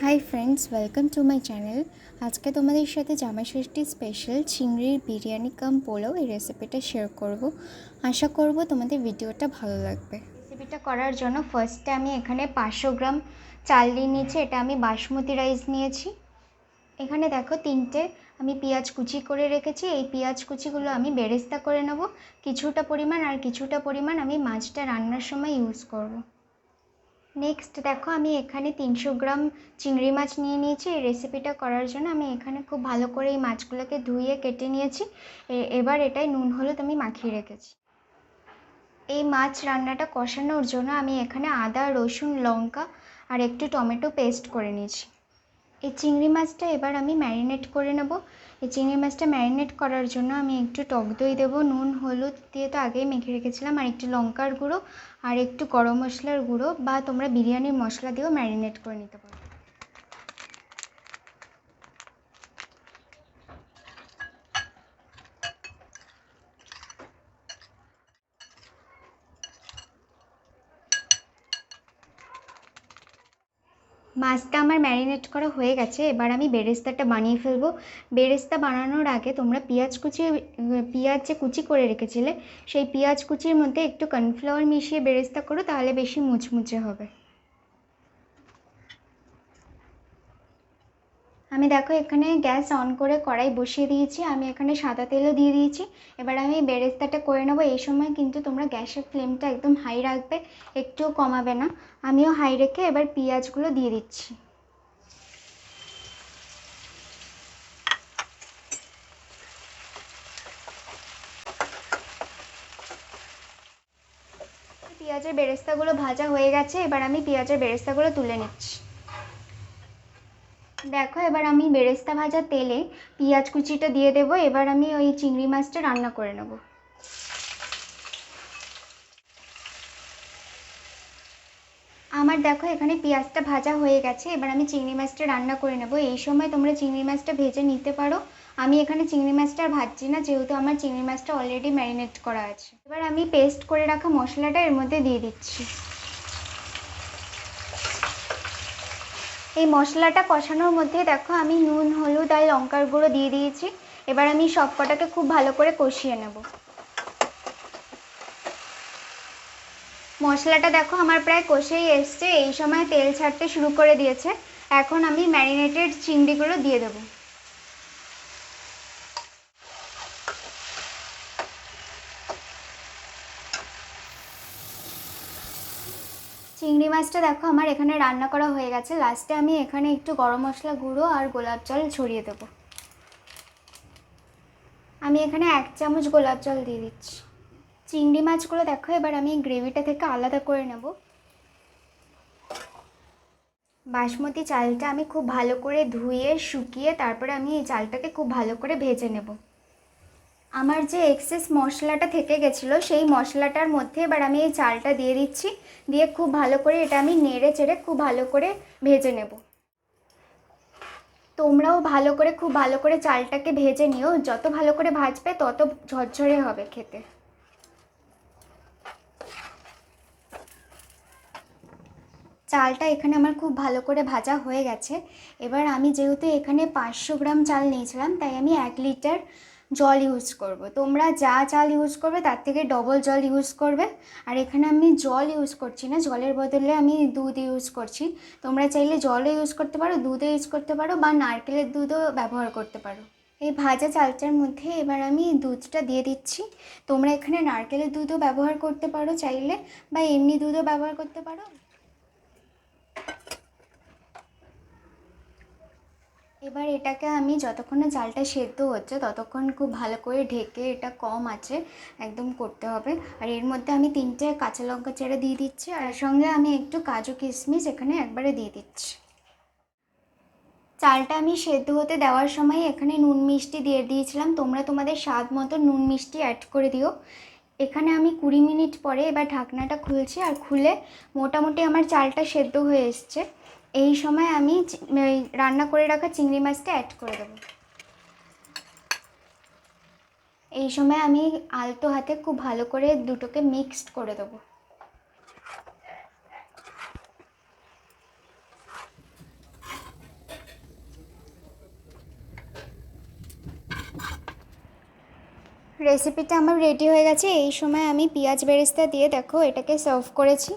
Hi friends, welcome to my channel. আজকে তোমাদের সাথে জামাই ষষ্ঠী স্পেশাল চিংড়ির বিরিয়ানি কাম পোলাও এই রেসিপিটা শেয়ার করব। আশা করব তোমাদের ভিডিওটা ভালো লাগবে। রেসিপিটা করার জন্য ফার্স্টে আমি এখানে 500 গ্রাম চাল নিয়ে নিয়েছি। এটা আমি বাসমতি রাইস নিয়েছি। এখানে দেখো তিনটে আমি পেঁয়াজ কুচি করে রেখেছি। এই পেঁয়াজ কুচিগুলো আমি বেরেস্তা করে নেব কিছুটা পরিমাণ, আর কিছুটা পরিমাণ আমি মাছটা রান্নার সময় ইউজ করব। নেক্সট দেখো আমি এখানে 300 গ্রাম চিংড়ি মাছ নিয়ে নিয়েছি। এই রেসিপিটা করার জন্য আমি এখানে খুব ভালো করে এই মাছগুলোকে ধুয়ে কেটে নিয়েছি। এবার এটাই নুন হলুদ আমি মাখিয়ে রেখেছি। এই মাছ রান্নাটা কষানোর জন্য আমি এখানে আদা, রসুন, লঙ্কা আর একটু টমেটো পেস্ট করে নিয়েছি। এই চিংড়ি মাছটা এবার আমি ম্যারিনেট করে নেব। এই চিংড়ি মাছটা ম্যারিনেট করার জন্য আমি একটু টক দই দেবো, নুন হলুদ দিয়ে তো আগেই মেখে রেখেছিলাম, আর একটু লঙ্কার গুঁড়ো আর একটু গরম মশলার গুঁড়ো বা তোমরা বিরিয়ানির মশলা দিয়েও ম্যারিনেট করে নিতে পারো। মাছটা আমার ম্যারিনেট করা হয়ে গেছে। এবার আমি বেরেস্তাটা বানিয়ে ফেলবো। বেরেস্তা বানানোর আগে তোমরা পেঁয়াজ যে কুচি করে রেখেছিলে সেই পেঁয়াজ কুচির মধ্যে একটু কর্নফ্লাওয়ার মিশিয়ে বেরেস্তা করো, তাহলে বেশি মুচমুচে হবে। আমি দেখো এখানে গ্যাস অন করে কড়াই বসিয়ে দিয়েছি। আমি এখানে সাদা তেলও দিয়ে দিয়েছি। এবার আমি বেরেস্তাটা করে নেবো। এই সময় কিন্তু তোমরা গ্যাসের ফ্লেমটা একদম হাই রাখবে, একটুও কমাবে না। আমিও হাই রেখে এবার পেঁয়াজগুলো দিয়ে দিচ্ছি। পেঁয়াজের বেরেস্তাগুলো ভাজা হয়ে গেছে। এবার আমি পেঁয়াজের বেরেস্তাগুলো তুলে নিচ্ছি। দেখো এবার আমি বেরেস্তা ভাজা তেলে পেঁয়াজ কুচিটা দিয়ে দেবো। এবার আমি ওই চিংড়ি মাছটা রান্না করে নেব। আমার দেখো এখানে পেঁয়াজটা ভাজা হয়ে গেছে। এবার আমি চিংড়ি মাছটা রান্না করে নেব। এই সময় তোমরা চিংড়ি মাছটা ভেজে নিতে পারো। আমি এখানে চিংড়ি মাছটা আর ভাজছি না, যেহেতু আমার চিংড়ি মাছটা অলরেডি ম্যারিনেট করা আছে। এবার আমি পেস্ট করে রাখা মশলাটা এর মধ্যে দিয়ে দিচ্ছি। এই মশলাটা কষানোর মধ্যে দেখো আমি নুন হলুদ আর লঙ্কার গুঁড়ো দিয়ে দিয়েছি। এবার আমি সব কটাকে খুব ভালো করে কষিয়ে নেব। মশলাটা দেখো আমার প্রায় কষেই এসছে। এই সময় তেল ছাড়তে শুরু করে দিয়েছে। এখন আমি ম্যারিনেটেড চিংড়িগুলো দিয়ে দেবো। চিংড়ি মাছটা দেখো আমার এখানে রান্না করা হয়ে গেছে। লাস্টে আমি এখানে একটু গরম মশলা গুঁড়ো আর গোলাপ জল ছড়িয়ে দেবো। আমি এখানে 1 চামচ গোলাপ জল দিয়ে দিচ্ছি। চিংড়ি মাছগুলো দেখো এবার আমি গ্রেভিটা থেকে আলাদা করে নেব। বাসমতি চালটা আমি খুব ভালো করে ধুয়ে শুকিয়ে তারপরে আমি এই চালটাকে খুব ভালো করে ভেজে নেব। আমার যে এক্সেস মশলাটা থেকে গেছিলো সেই মশলাটার মধ্যে এবার আমি এই চালটা দিয়ে দিচ্ছি। দিয়ে খুব ভালো করে এটা আমি নেড়ে চেড়ে খুব ভালো করে ভেজে নেব। তোমরাও ভালো করে খুব ভালো করে চালটাকে ভেজে নিও। যত ভালো করে ভাজবে তত ঝরঝরে হবে খেতে। চালটা এখানে আমার খুব ভালো করে ভাজা হয়ে গেছে। এবার আমি যেহেতু এখানে 500 গ্রাম চাল নিয়েছিলাম, তাই আমি 1 লিটার জল ইউজ করব। তোমরা যা চাল ইউজ করবে তার থেকে ডবল জল ইউজ করবে। আর এখানে আমি জল ইউজ করছি না, জলের বদলে আমি দুধ ইউজ করছি। তোমরা চাইলে জলও ইউজ করতে পারো, দুধও ইউজ করতে পারো, বা নারকেলের দুধও ব্যবহার করতে পারো। এই ভাজা চালটার মধ্যে এবার আমি দুধটা দিয়ে দিচ্ছি। তোমরা এখানে নারকেলের দুধও ব্যবহার করতে পারো চাইলে, বা এমনি দুধও ব্যবহার করতে পারো। এবার এটাকে আমি যতক্ষণ না চালটা সেদ্ধ হচ্ছে ততক্ষণ খুব ভালো করে ঢেকে এটা কম আঁচে একদম করতে হবে। আর এর মধ্যে আমি 3টে কাঁচা লঙ্কা চেড়ে দিয়ে দিচ্ছি, আর এর সঙ্গে আমি একটু কাজু কিশমিশ এখানে একবারে দিয়ে দিচ্ছি। চালটা আমি সেদ্ধ হতে দেওয়ার সময় এখানে নুন মিষ্টি দিয়ে দিয়েছিলাম। তোমরা তোমাদের স্বাদ মতো নুন মিষ্টি অ্যাড করে দিও। এখানে আমি 20 মিনিট পরে এবার ঢাকনাটা খুলছি, আর খুলে মোটামুটি আমার চালটা সেদ্ধ হয়ে এসছে। এই সময় আমি রান্না করে রাখা চিংড়ি মাছটা অ্যাড করে দেবো। এই সময় আমি আলতো হাতে খুব ভালো করে দুটোকে মিক্সড করে দেবো। রেসিপিটা আমার রেডি হয়ে গেছে। এই সময় আমি পেঁয়াজ বেরেস্তা দিয়ে দেখো এটাকে সার্ভ করেছি।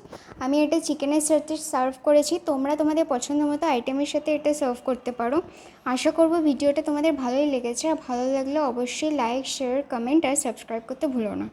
আমি এটা চিকেনের সাথে সার্ভ করেছি, তোমরা তোমাদের পছন্দ মতো আইটেমের সাথে এটা সার্ভ করতে পারো। আশা করব ভিডিওটা তোমাদের ভালোই লেগেছে, আর ভালো লাগলে অবশ্যই লাইক, শেয়ার, কমেন্ট আর সাবস্ক্রাইব করতে ভুলো না।